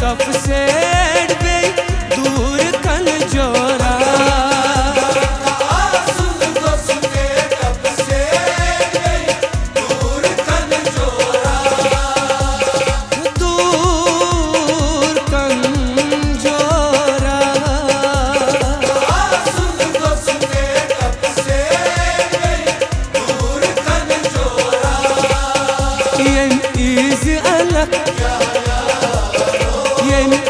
कब से दूर कल जोरा दूर कल जोरा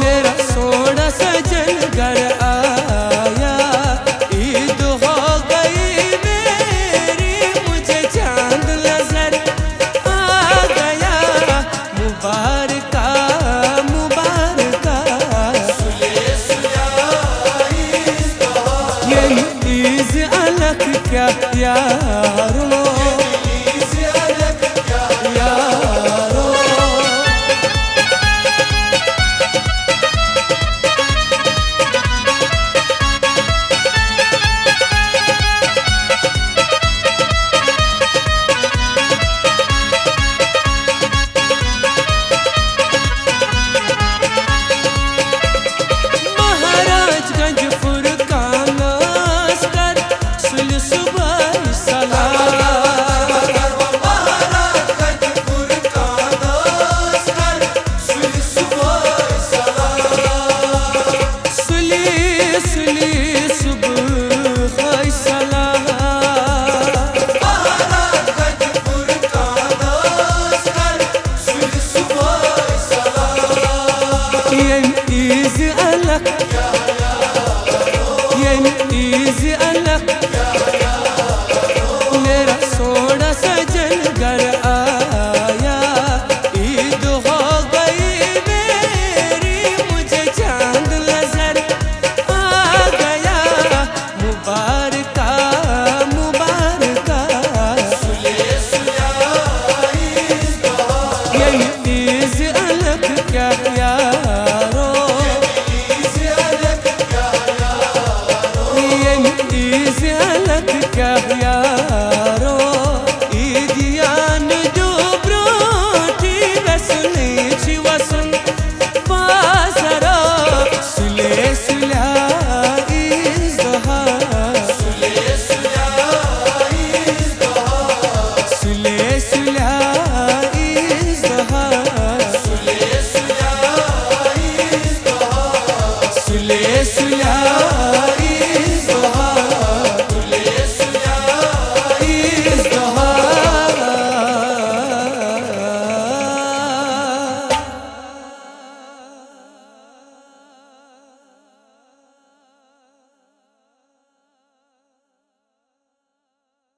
मेरा सोना सजन घर आया ईद हो गई मेरी मुझे चांद नजर आ गया मुबारका मुबारका यसअलक क्या यारो